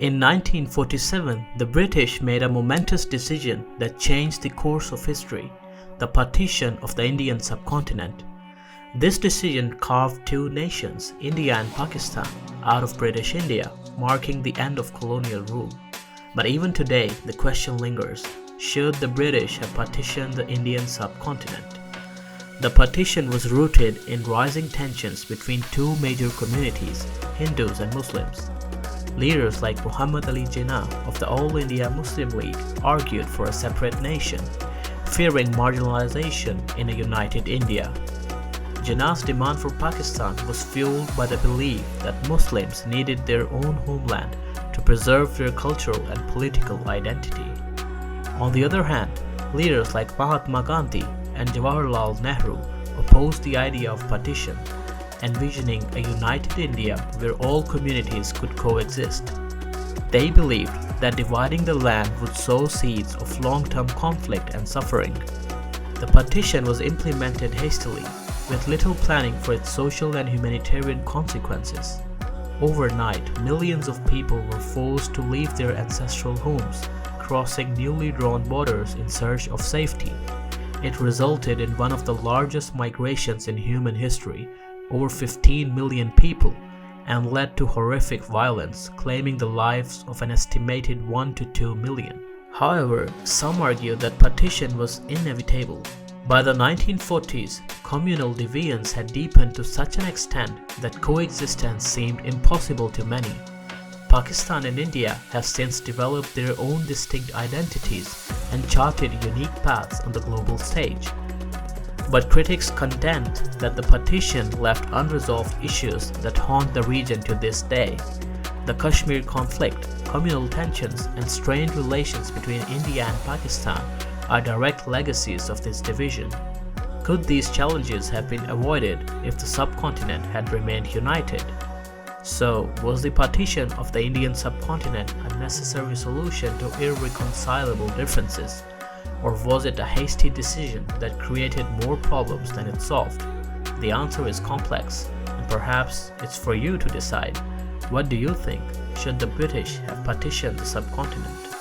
In 1947, the British made a momentous decision that changed the course of history, the partition of the Indian subcontinent. This decision carved two nations, India and Pakistan, out of British India, marking the end of colonial rule. But even today, the question lingers, should the British have partitioned the Indian subcontinent? The partition was rooted in rising tensions between two major communities, Hindus and Muslims. Leaders like Muhammad Ali Jinnah of the All India Muslim League argued for a separate nation, fearing marginalization in a united India. Jinnah's demand for Pakistan was fueled by the belief that Muslims needed their own homeland to preserve their cultural and political identity. On the other hand, leaders like Mahatma Gandhi and Jawaharlal Nehru opposed the idea of partition, envisioning a united India where all communities could coexist. They believed that dividing the land would sow seeds of long-term conflict and suffering. The partition was implemented hastily, with little planning for its social and humanitarian consequences. Overnight, millions of people were forced to leave their ancestral homes, crossing newly drawn borders in search of safety. It resulted in one of the largest migrations in human history, over 15 million people, and led to horrific violence, claiming the lives of an estimated 1 to 2 million. However, some argue that partition was inevitable. By the 1940s, communal deviance had deepened to such an extent that coexistence seemed impossible to many. Pakistan and India have since developed their own distinct identities and charted unique paths on the global stage. But critics contend that the partition left unresolved issues that haunt the region to this day. The Kashmir conflict, communal tensions, and strained relations between India and Pakistan are direct legacies of this division. Could these challenges have been avoided if the subcontinent had remained united? So, was the partition of the Indian subcontinent a necessary solution to irreconcilable differences? Or was it a hasty decision that created more problems than it solved? The answer is complex, and perhaps it's for you to decide. What do you think? Should the British have partitioned the subcontinent?